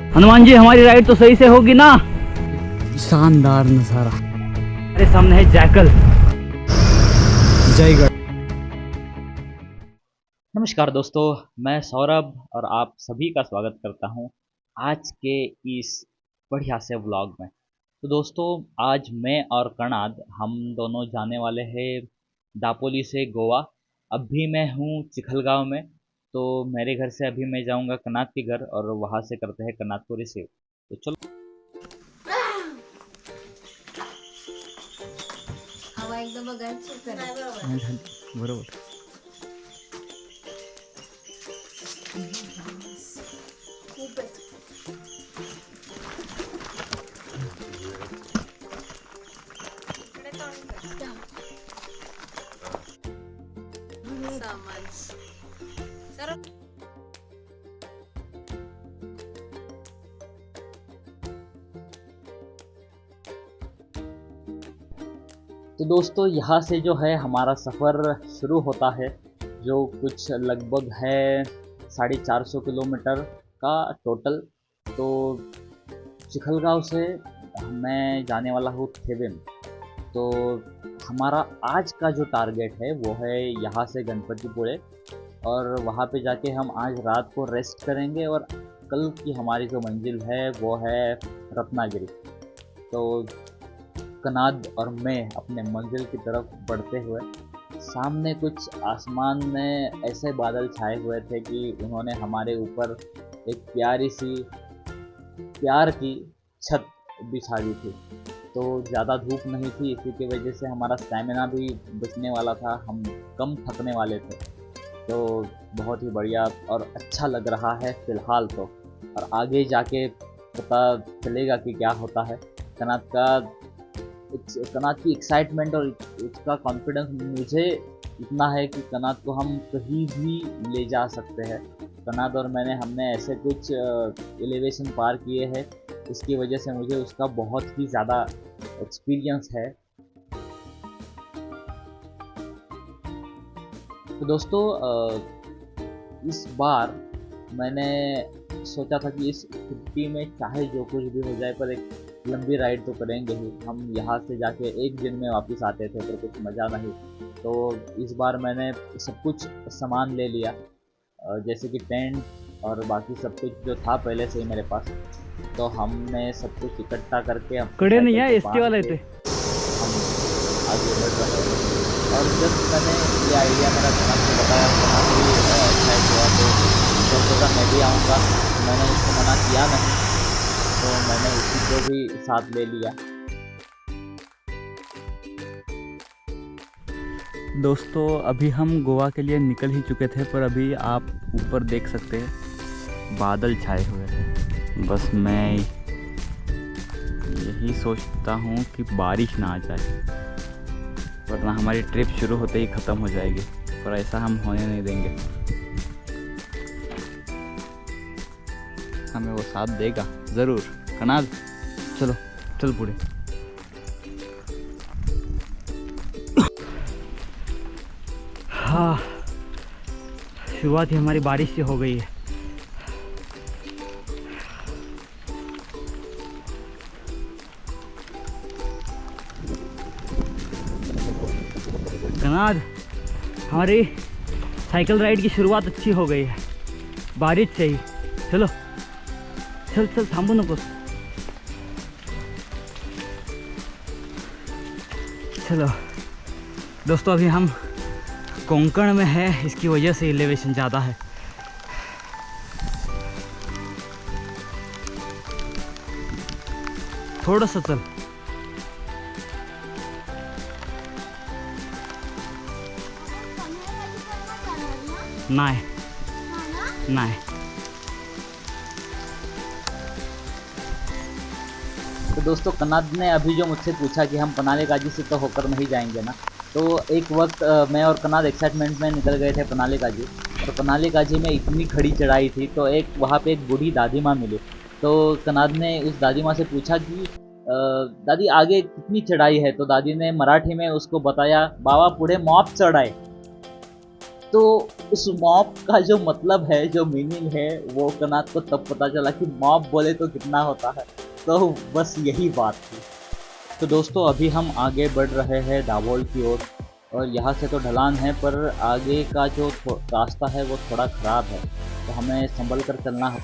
हनुमान जी, हमारी राइड तो सही से होगी ना? शानदार नज़ारा। अरे सामने है जैकल। जयगढ़। नमस्कार दोस्तों, मैं सौरभ और आप सभी का स्वागत करता हूं आज के इस बढ़िया से व्लॉग में। तो दोस्तों, आज मैं और कणाद हम दोनों जाने वाले हैं दापोली से गोवा। अभी मैं हूं चिखलगांव में, तो मेरे घर से अभी मैं जाऊंगा कनात के घर और वहां से करते हैं कनात को रिसीव। तो चलो। हवा एकदा बघायची बरोबर। खूप आहेत. समाज सर तो दोस्तों, यहाँ से जो है हमारा सफ़र शुरू होता है, जो कुछ लगभग है 450 किलोमीटर का टोटल। तो चिखलगांव से मैं जाने वाला हूँ थेवेम। तो हमारा आज का जो टारगेट है वो है यहाँ से गणपतिपुळे, और वहाँ पे जाके हम आज रात को रेस्ट करेंगे और कल की हमारी जो मंजिल है वो है रत्नागिरी। तो कनाद और मैं अपने मंजिल की तरफ बढ़ते हुए, सामने कुछ आसमान में ऐसे बादल छाए हुए थे कि उन्होंने हमारे ऊपर एक प्यारी सी प्यार की छत बिछा दी थी। तो ज़्यादा धूप नहीं थी, इसी की वजह से हमारा स्टैमिना भी बचने वाला था, हम कम थकने वाले थे। तो बहुत ही बढ़िया और अच्छा लग रहा है फ़िलहाल तो, और आगे जाके पता चलेगा कि क्या होता है। कनात की एक्साइटमेंट और उसका कॉन्फिडेंस मुझे इतना है कि कनात को हम कहीं भी ले जा सकते हैं। कनात और हमने ऐसे कुछ एलिवेशन पार किए हैं, इसकी वजह से मुझे उसका बहुत ही ज़्यादा एक्सपीरियंस है। तो दोस्तों, इस बार मैंने सोचा था कि इस छुट्टी में चाहे जो कुछ भी हो जाए, पर एक लंबी राइड तो करेंगे ही। हम यहाँ से जाके एक दिन में वापस आते थे पर कुछ मज़ा नहीं। तो इस बार मैंने सब कुछ सामान ले लिया, जैसे कि टेंट और बाकी सब कुछ जो था पहले से ही मेरे पास। तो हमने सब कुछ इकट्ठा करके कड़े नहीं है, इसके वाले थे। हम आगे बढ़ रहे हैं। और जब मैंने ये आइडिया मेरा कनात को बताया, कनात भी एक्साइट हुआ, तो सोचा मैं भी आऊँगा। तो मैंने उसको मना किया नहीं, तो मैंने उसी को भी साथ ले लिया। दोस्तों, अभी हम गोवा के लिए निकल ही चुके थे, पर अभी आप ऊपर देख सकते हैं बादल छाए हुए हैं। बस मैं यही सोचता हूँ कि बारिश ना आ जाए, वरना हमारी ट्रिप शुरू होते ही ख़त्म हो जाएगी। पर ऐसा हम होने नहीं देंगे, हमें वो साथ देगा ज़रूर। कनाद, चलो चल पूरे। हाँ, शुरुआत ही हमारी बारिश से हो गई है। कनाद, हमारी साइकिल राइड की शुरुआत अच्छी हो गई है बारिश से ही। चलो चल चल, थांबू नकोस। चलो दोस्तों, अभी हम कोंकण में है, इसकी वजह से एलिवेशन ज़्यादा है। थोड़ा सा चल। नहीं नहीं। तो दोस्तों, कनाद ने अभी जो मुझसे पूछा कि हम पनाले गाजी से तो होकर नहीं जाएंगे ना, तो एक वक्त मैं और कनाद एक्साइटमेंट में निकल गए थे पनाले गाजी। और पनाले गाजी में इतनी खड़ी चढ़ाई थी, तो एक वहाँ पे एक बूढ़ी दादी माँ मिली। तो कनाद ने उस दादी माँ से पूछा कि दादी आगे कितनी चढ़ाई है? तो दादी ने मराठी में उसको बताया, बाबा पुढे मॉप चढ़ाए। तो उस मॉप का जो मतलब है, जो मीनिंग है, वो कनात को तब पता चला कि मॉप बोले तो कितना होता है। तो बस यही बात थी। तो दोस्तों अभी हम आगे बढ़ रहे हैं दाभोल की ओर, और यहाँ से तो ढलान है पर आगे का जो रास्ता है वो थोड़ा ख़राब है, तो हमें संभल कर चलना है।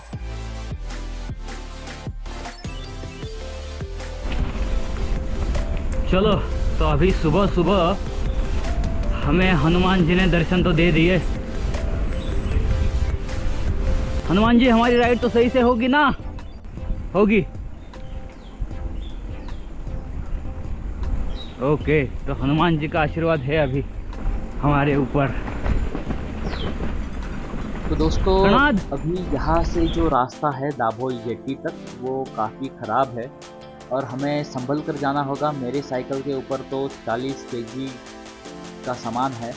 चलो, तो अभी सुबह सुबह हमें हनुमान जी ने दर्शन तो दे दिए। हनुमान जी, हमारी राइड तो सही से होगी ना? होगी। ओके, तो हनुमान जी का आशीर्वाद है अभी हमारे ऊपर। तो दोस्तों कनाद। अभी यहाँ से जो रास्ता है दाभोल जेटी तक वो काफ़ी ख़राब है और हमें संभल कर जाना होगा। मेरे साइकिल के ऊपर तो 40 केजी का सामान है,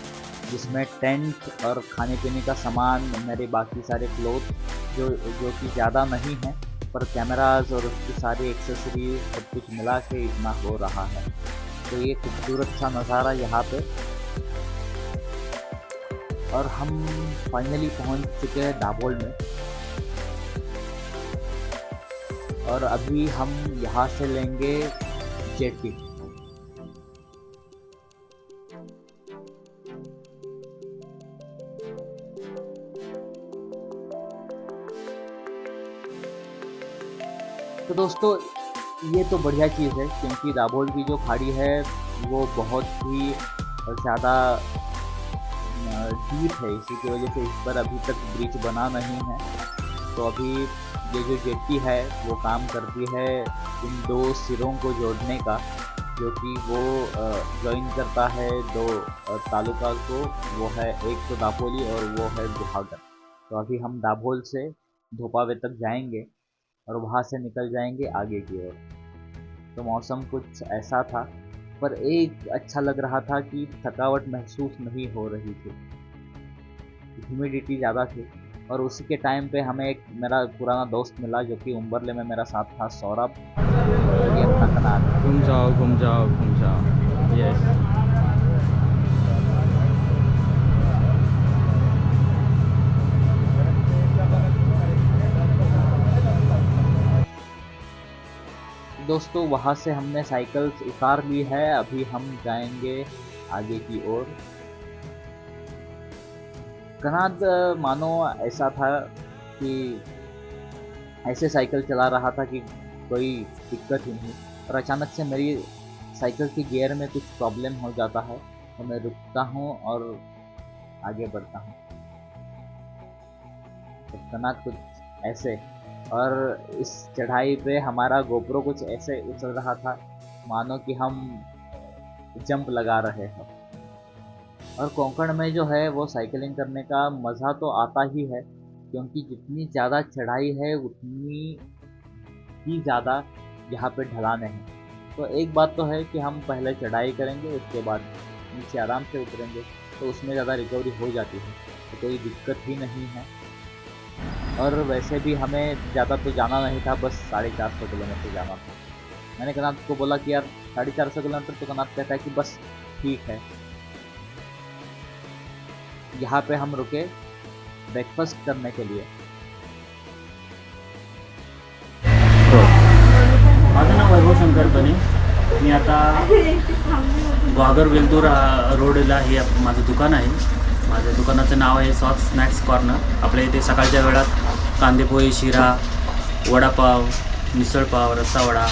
जिसमें टेंट और खाने पीने का सामान, मेरे बाकी सारे क्लोथ जो कि ज़्यादा नहीं है, पर कैमराज और उसकी सारी एक्सेसरी सब कुछ मिला के इतना हो रहा है। तो ये खूबसूरत सा नज़ारा यहाँ पे, और हम फाइनली पहुँच चुके हैं दाभोल में। और अभी हम यहाँ से लेंगे जेटी। तो दोस्तों ये तो बढ़िया चीज़ है, क्योंकि दाभोल की जो खाड़ी है वो बहुत ही ज़्यादा डीप है, इसी की वजह से इस पर अभी तक ब्रिज बना नहीं है। तो अभी ये जो जेट्टी है वो काम करती है इन दो सिरों को जोड़ने का, जो कि वो ज्वाइन करता है दो तालुका को। वो है एक तो दापोली और वो है गुहागर। तो अभी हम दाभोल से धोपावे तक जाएंगे और वहाँ से निकल जाएंगे आगे की ओर। तो मौसम कुछ ऐसा था, पर एक अच्छा लग रहा था कि थकावट महसूस नहीं हो रही थी। ह्यूमिडिटी ज़्यादा थी, और उसी के टाइम पे हमें एक मेरा पुराना दोस्त मिला जो कि उम्बरले में मेरा साथ था, सौरभ। ये अपना कनाल। घूम जाओ घूम जाओ घूम जाओ। यस। दोस्तों वहाँ से हमने साइकिल उतार ली है, अभी हम जाएंगे आगे की ओर। कनाद मानो ऐसा था कि ऐसे साइकिल चला रहा था कि कोई दिक्कत ही नहीं, और अचानक से मेरी साइकिल की गियर में कुछ प्रॉब्लम हो जाता है, तो मैं रुकता हूँ और आगे बढ़ता हूँ। तो कनाद कुछ ऐसे, और इस चढ़ाई पे हमारा गोप्रो कुछ ऐसे उछल रहा था मानो कि हम जंप लगा रहे हैं। और कोंकण में जो है वो साइकिलिंग करने का मज़ा तो आता ही है, क्योंकि जितनी ज़्यादा चढ़ाई है उतनी ही ज़्यादा यहाँ पे ढलाने हैं। तो एक बात तो है कि हम पहले चढ़ाई करेंगे, उसके बाद नीचे आराम से उतरेंगे, तो उसमें ज़्यादा रिकवरी हो जाती है, तो कोई दिक्कत ही नहीं है। और वैसे भी हमें ज़्यादा तो जाना नहीं था, बस 450 किलोमीटर जाना था। मैंने कनात को बोला कि यार 450 किलोमीटर, तो कनात कहता है कि बस ठीक है। यहाँ पे हम रुके ब्रेकफास्ट करने के लिए। माझं नाव वैभव शंकर बने. मी आता वाघर वेलदूर रोडला हे माझं दुकान आहे. माझ्या दुकानाचं नाव आहे सॉफ्ट स्नॅक्स कॉर्नर. आपल्या इथे सकाळच्या वेळात कांदेपोहे, शिरा, वडापाव, मिसळपाव, रस्सावडा,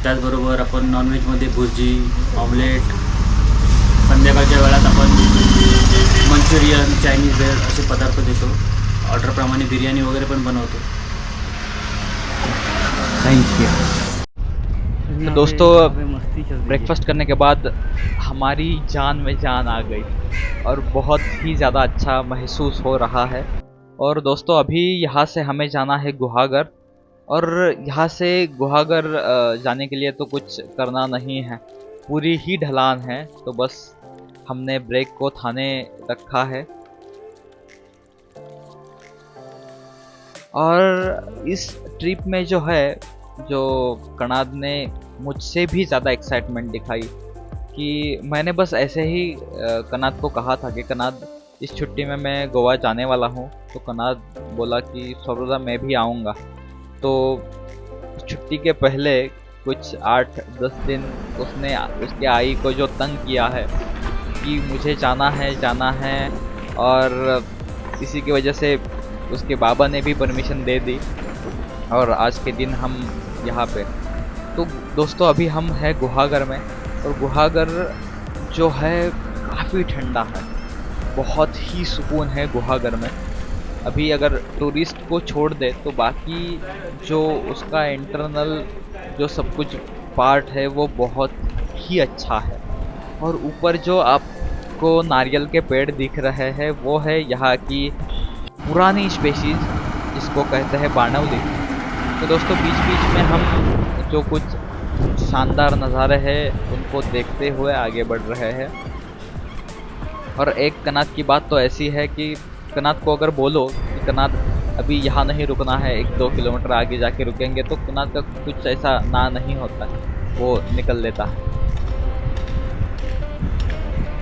त्याचबरोबर आपण नॉनव्हेजमध्ये भुर्जी, ऑमलेट, संध्याकाळच्या वेळात आपण मंचुरियन, चायनीज वेळ असे पदार्थ देतो. ऑर्डरप्रमाणे बिर्याणी वगैरे पण बनवतो. Thank you. तो दोस्तों ब्रेकफास्ट करने के बाद हमारी जान में जान आ गई और बहुत ही ज़्यादा अच्छा महसूस हो रहा है। और दोस्तों अभी यहाँ से हमें जाना है गुहागर, और यहाँ से गुहागर जाने के लिए तो कुछ करना नहीं है, पूरी ही ढलान है, तो बस हमने ब्रेक को थाने रखा है। और इस ट्रिप में जो है, जो कनाद ने मुझसे भी ज़्यादा एक्साइटमेंट दिखाई, कि मैंने बस ऐसे ही कनाद को कहा था कि कनाद इस छुट्टी में मैं गोवा जाने वाला हूँ। तो कनाद बोला कि सौरदा मैं भी आऊँगा। तो छुट्टी के पहले कुछ 8-10 दिन उसने उसके आई को जो तंग किया है कि मुझे जाना है, और इसी की वजह से उसके बाबा ने भी परमिशन दे दी और आज के दिन हम यहाँ पे। तो दोस्तों अभी हम हैं गुहागर में, और गुहागर जो है काफ़ी ठंडा है, बहुत ही सुकून है गुहागर में। अभी अगर टूरिस्ट को छोड़ दे तो बाकी जो उसका इंटरनल जो सब कुछ पार्ट है वो बहुत ही अच्छा है। और ऊपर जो आपको नारियल के पेड़ दिख रहे हैं वो है यहाँ की पुरानी स्पेशीज़ जिसको कहते हैं बानवली। तो दोस्तों बीच बीच में हम जो कुछ शानदार नज़ारे हैं उनको देखते हुए आगे बढ़ रहे हैं। और एक कनात की बात तो ऐसी है कि कनात को अगर बोलो कि कनात अभी यहाँ नहीं रुकना है, 1-2 किलोमीटर आगे जाके रुकेंगे, तो कनात का कुछ ऐसा ना नहीं होता है, वो निकल लेता है।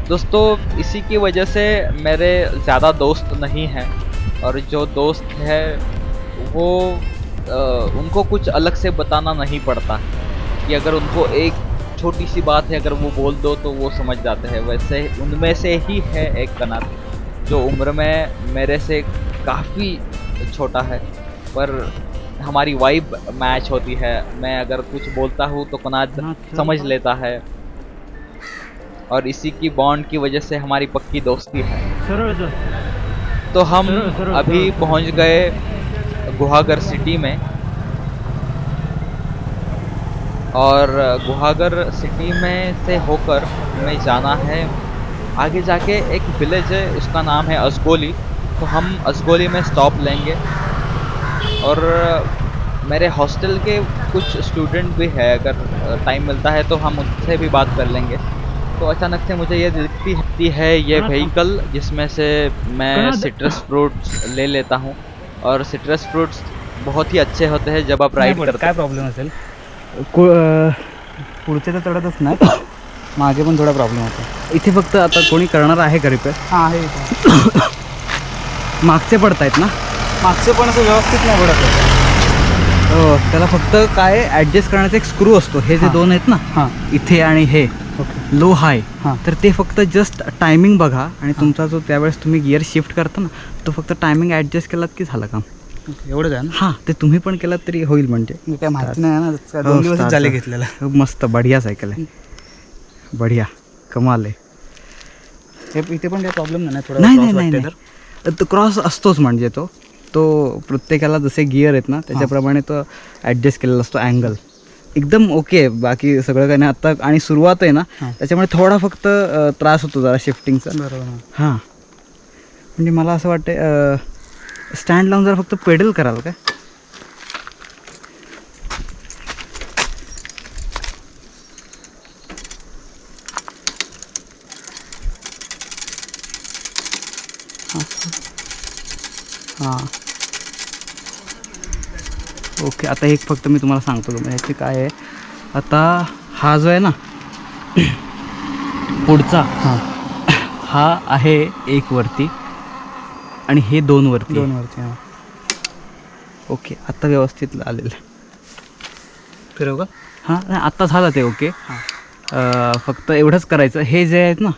दोस्तों इसी की वजह से मेरे ज़्यादा दोस्त नहीं हैं, और जो दोस्त है वो उनको कुछ अलग से बताना नहीं पड़ता कि अगर उनको एक छोटी सी बात है अगर वो बोल दो तो वो समझ जाते हैं। वैसे उनमें से ही है एक कनात जो उम्र में मेरे से काफ़ी छोटा है, पर हमारी वाइब मैच होती है। मैं अगर कुछ बोलता हूँ तो कनात समझ लेता है, और इसी की बॉन्ड की वजह से हमारी पक्की दोस्ती है। तो हम अभी पहुँच गए गुहागर सिटी में, और गुहागर सिटी में से होकर हमें जाना है आगे जाके एक विलेज है, उसका नाम है असगोली। तो हम असगोली में स्टॉप लेंगे, और मेरे हॉस्टल के कुछ स्टूडेंट भी है, अगर टाइम मिलता है तो हम उनसे भी बात कर लेंगे। तो अचानक से मुझे ये दिखती है ये व्हीकल जिसमें से मैं सिट्रस फ्रूट्स ले लेता हूँ, और सिट्रस फ्रूट्स बहुत ही अच्छे होते हैं जब आप राइड करते काय प्रॉब्लेम असेल पुढचे तर चढतच नाही, मागे पण थोडा प्रॉब्लेम होता. इथे फक्त आता कोणी करणार आहे का रिपेअर? हां आहे मागचे पडतायत ना? मागचे पण असं व्यवस्थित नाही पडत आहे. त्याला फक्त काय ॲडजस्ट करण्याचा एक स्क्रू असतो. हे जे हां. दोन आहेत ना, हां इथे आणि हे ओके लो हाय, हां तर ते फक्त जस्ट टायमिंग बघा, आणि तुमचा जो त्यावेळेस तुम्ही गिअर शिफ्ट करता ना, तो फक्त टायमिंग ॲडजस्ट केलात की झालं काम. एवढंच आहे ना. हां, ते तुम्ही पण केलात तरी होईल. म्हणजे मी काय माहिती नाही ना, हो, 2 दिवसच start झाले झालं. घेतलेला. मस्त बढिया सायकल आहे, बढिया कमाल आहे. हे इथे पण काही प्रॉब्लेम नाही थोडा नाही क्रॉस नाही वाटते नाही तर. तो क्रॉस असतोच, म्हणजे तो प्रत्येकाला जसे गिअर आहेत ना त्याच्याप्रमाणे तो ॲडजस्ट केलेला असतो अँगल. एकदम ओके आहे, बाकी सगळं काही नाही. आत्ता आणि सुरुवात आहे ना, हां. त्याच्यामुळे थोडा फक्त त्रास होतो जरा शिफ्टिंगचा. बरोबर हां. हां, म्हणजे मला असं वाटतं स्टँड लावून जरा फक्त पेडल कराल काय? हां ओके. आता एक फक्त मी तुम्हाला सांगतो, ह्याची काय आहे, आता हा जो आहे ना पुढचा, हां हा आहे 1 वरती आणि हे 2 वरती. 2 वरती. हां ओके, आता व्यवस्थित आलेलं. फिरव का? हां नाही, आत्ता झालं ते ओके. हां फक्त एवढंच करायचं, हे जे आहेत ना,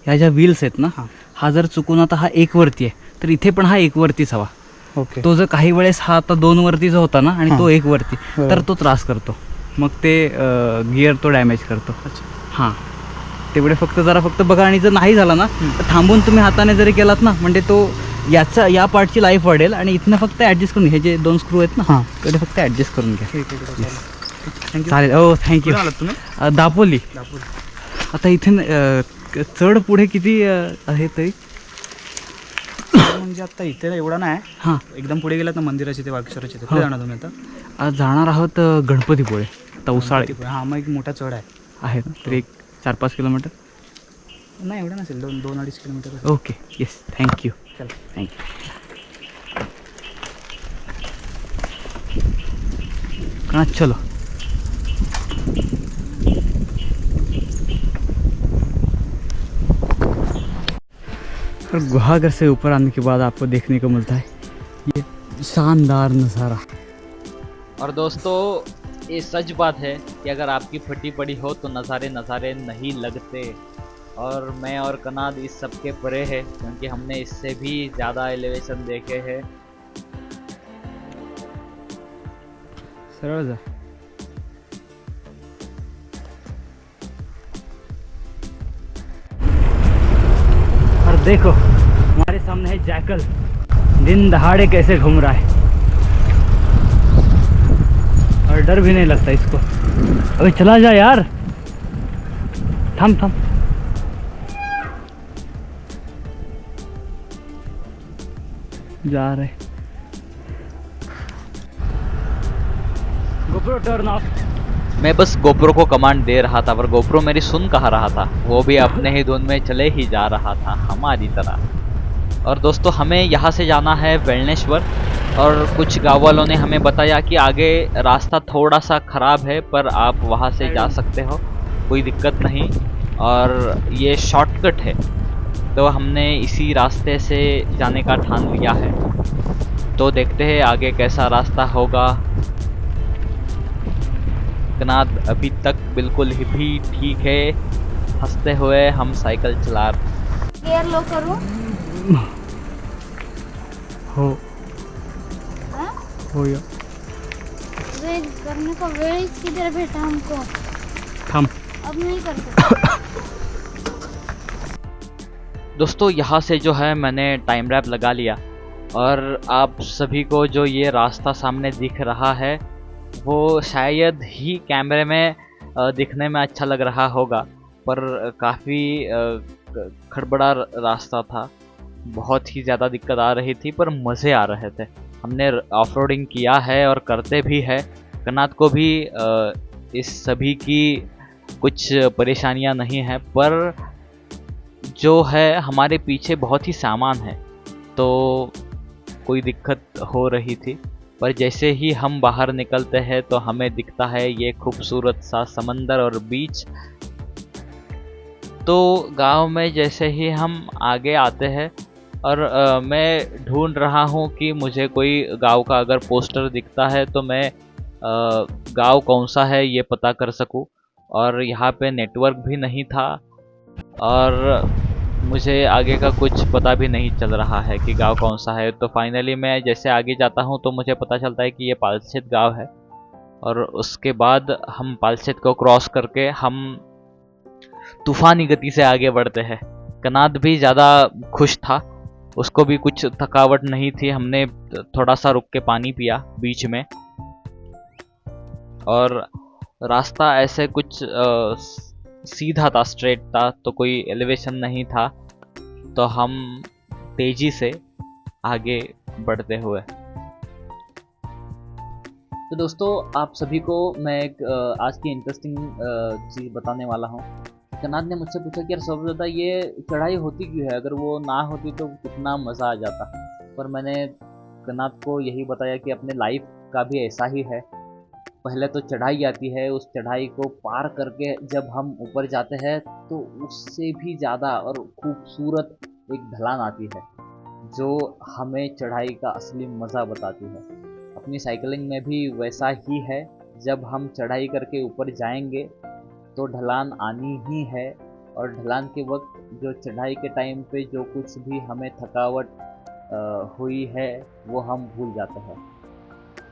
ह्या ज्या व्हील्स आहेत ना, हां हा जर चुकून आता हा 1 वरती आहे तर इथे पण हा 1 वरतीच हवा. ओके. तो जर काही वेळेस हा आता 2 वरती जो होता ना आणि तो 1 वरती, तर तो त्रास करतो, मग ते गिअर तो डॅमेज करतो. अच्छा. हां, तेवढे फक्त जरा फक्त बघा, आणि जर नाही झाला ना तर थांबून तुम्ही हाताने जरी केलात ना, म्हणजे तो या पार्टची लाईफ वाढेल. आणि इथनं फक्त ॲडजस्ट करून, हे जे 2 स्क्रू आहेत ना, हां तेवढे फक्त ॲडजस्ट करून घ्या. ठीक आहे. थँक्यू. चालेल. हो, थँक्यू. कुठे आलात तुम्ही? दापोली. दापोली. आता इथे चढ पुढे किती आहे तरी? म्हणजे आता इथे एवढा नाही. हां, एकदम पुढे गेलात ना मंदिराचे ते वागेश्वराचे ते कुठे जाणार तुम्ही आता? आज जाणार आहोत गणपतीपुळे, तवसाळे हां मग एक मोठा चढ आहे. आहे ना, तर एक 4-5 किलोमीटर. नाही एवढा नसेल, 2-2-2.5 किलोमीटर. Okay, yes, thank you. चला. थँक्यू. कणा चलो. और गुहागर से ऊपर आने के बाद आपको देखने को मिलता है ये शानदार नज़ारा। और दोस्तों ये सच बात है कि अगर आपकी फटी पड़ी हो तो नज़ारे नज़ारे नहीं लगते। और मैं और कनाद इस सब के परे है, क्योंकि हमने इससे भी ज़्यादा एलिवेशन देखे हैं। सरल जा। और देखो हमारे सामने है जैकल, दिन दहाड़े कैसे घूम रहा है और डर भी नहीं लगता इसको। अबे चला जा यार, थम थम। जा रहे गोप्रो टर्न ऑफ। मैं बस गोप्रो को कमांड दे रहा था, पर गोप्रो मेरी सुन कहाँ रहा था, वो भी अपने ही धुन में चले ही जा रहा था हमारी तरह। और दोस्तों हमें यहाँ से जाना है वेलनेश्वर, और कुछ गांव वालों ने हमें बताया कि आगे रास्ता थोड़ा सा ख़राब है, पर आप वहाँ से जा सकते हो, कोई दिक्कत नहीं, और ये शॉर्टकट है। तो हमने इसी रास्ते से जाने का ठान लिया है। तो देखते हैं आगे कैसा रास्ता होगा। कनाद अभी तक बिल्कुल ही भी ठीक है, हंसते हुए हम साइकिल चला रहे। गियर लो करूं? हो हाँ? हो या वेट करने का वेट किधर भेटा हमको? थम। अब नहीं कर सकते। दोस्तों यहाँ से जो है मैंने टाइम रैप लगा लिया, और आप सभी को जो ये रास्ता सामने दिख रहा है वो शायद ही कैमरे में दिखने में अच्छा लग रहा होगा, पर काफ़ी खड़बड़ा रास्ता था, बहुत ही ज़्यादा दिक्कत आ रही थी, पर मज़े आ रहे थे। हमने ऑफ रोडिंग किया है और करते भी है। कनात को भी इस सभी की कुछ परेशानियां नहीं हैं, पर जो है हमारे पीछे बहुत ही सामान है, तो कोई दिक्कत हो रही थी। पर जैसे ही हम बाहर निकलते हैं तो हमें दिखता है ये खूबसूरत सा समंदर और बीच। तो गांव में जैसे ही हम आगे आते हैं, और मैं ढूंढ रहा हूँ कि मुझे कोई गांव का अगर पोस्टर दिखता है तो मैं गांव कौन सा है ये पता कर सकूँ। और यहाँ पे नेटवर्क भी नहीं था, और मुझे आगे का कुछ पता भी नहीं चल रहा है कि गांव कौन सा है। तो फाइनली मैं जैसे आगे जाता हूं तो मुझे पता चलता है कि ये पालसेत गांव है, और उसके बाद हम पालसेत को क्रॉस करके हम तूफानी गति से आगे बढ़ते हैं। कनाद भी ज़्यादा खुश था, उसको भी कुछ थकावट नहीं थी। हमने थोड़ा सा रुक के पानी पिया बीच में, और रास्ता ऐसे कुछ सीधा था, स्ट्रेट था, तो कोई एलिवेशन नहीं था। तो हम तेजी से आगे बढ़ते हुए, तो दोस्तों आप सभी को मैं एक आज की इंटरेस्टिंग चीज़ बताने वाला हूँ। कनाद ने मुझसे पूछा कि यार सबसे ज़्यादा ये चढ़ाई होती क्यों है, अगर वो ना होती तो कितना मज़ा आ जाता। पर मैंने कनाद को यही बताया कि अपने लाइफ का भी ऐसा ही है। पहले तो चढ़ाई आती है, उस चढ़ाई को पार करके जब हम ऊपर जाते हैं तो उससे भी ज़्यादा और खूबसूरत एक ढलान आती है, जो हमें चढ़ाई का असली मज़ा बताती है। अपनी साइकिलिंग में भी वैसा ही है, जब हम चढ़ाई करके ऊपर जाएंगे तो ढलान आनी ही है, और ढलान के वक्त जो चढ़ाई के टाइम पे जो कुछ भी हमें थकावट हुई है वो हम भूल जाते हैं।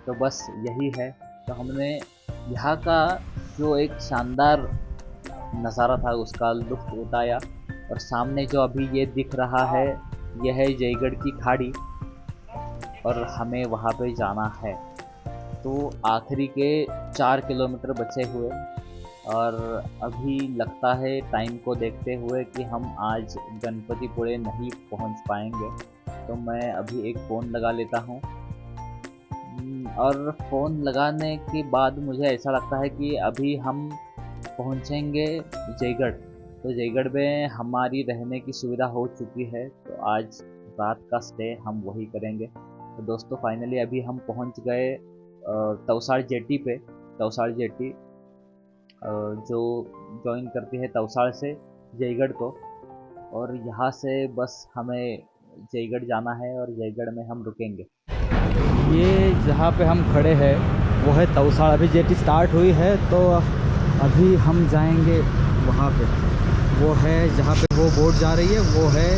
तो बस यही है। तो हमने यहाँ का जो एक शानदार नज़ारा था उसका लुत्फ़ उठाया, और सामने जो अभी ये दिख रहा है यह है जयगढ़ की खाड़ी, और हमें वहाँ पे जाना है। तो आखिरी के 4 किलोमीटर बचे हुए, और अभी लगता है टाइम को देखते हुए कि हम आज गणपतिपुळे नहीं पहुँच पाएंगे। तो मैं अभी एक फ़ोन लगा लेता हूँ, और फ़ोन लगाने के बाद मुझे ऐसा लगता है कि अभी हम पहुँचेंगे जयगढ़। तो जयगढ़ में हमारी रहने की सुविधा हो चुकी है, तो आज रात का स्टे हम वही करेंगे। तो दोस्तों फाइनली अभी हम पहुँच गए तवसाळ जेटी पे। तवसाळ जेटी जो जॉइन करती है तवसाळ से जयगढ़ को। और यहाँ से बस हमें जयगढ़ जाना है और जयगढ़ में हम रुकेंगे। ये जहाँ पे हम खड़े हैं वो है तौसाड़। अभी जेटी स्टार्ट हुई है तो अभी हम जाएंगे वहाँ पे। वो है जहाँ पे वो बोट जा रही है, वो है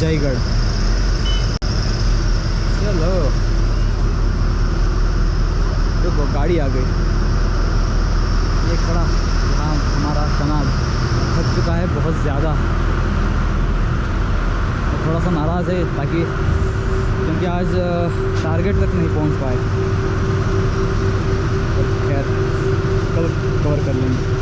जयगढ़। चलो देखो गाड़ी आ गई। ये खड़ा यहाँ हमारा कनाल थक चुका है बहुत ज़्यादा, थोड़ा सा नाराज़ है ताकि क्योंकि आज टारगेट तक नहीं पहुंच पाए। खैर कल कवर कर लेंगे।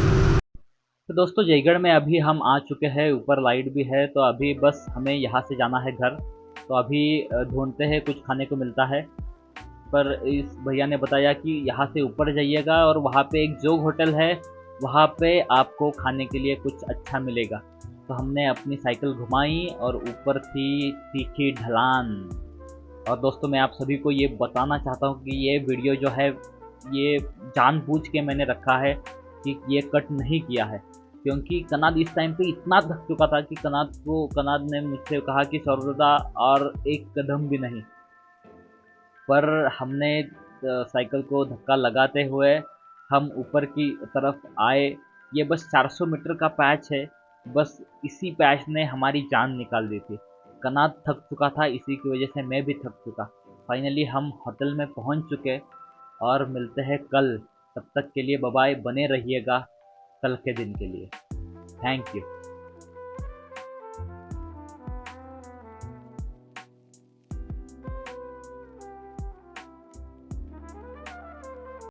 तो दोस्तों जयगढ़ में अभी हम आ चुके हैं, ऊपर लाइट भी है, तो अभी बस हमें यहाँ से जाना है घर। तो अभी ढूंढते हैं कुछ खाने को मिलता है, पर इस भैया ने बताया कि यहाँ से ऊपर जाइएगा और वहाँ पे एक जोग होटल है, वहाँ पे आपको खाने के लिए कुछ अच्छा मिलेगा। तो हमने अपनी साइकिल घुमाई और ऊपर थी तीखी ढलान। और दोस्तों मैं आप सभी को ये बताना चाहता हूँ कि ये वीडियो जो है ये जानबूझ के मैंने रखा है कि ये कट नहीं किया है, क्योंकि कनाद इस टाइम पे इतना थक चुका था कि कनाद ने मुझसे कहा कि सौरदा और एक कदम भी नहीं। पर हमने साइकिल को धक्का लगाते हुए हम ऊपर की तरफ आए। ये बस 400 मीटर का पैच है, बस इसी पैच ने हमारी जान निकाल दी थी। कनात थक चुका था, इसी की वजह से मैं भी थक चुका। फाइनली हम होटल में पहुंच चुके और मिलते हैं कल। तब तक के लिए बाय बाय, बने रहिएगा कल के दिन के लिए। Thank you.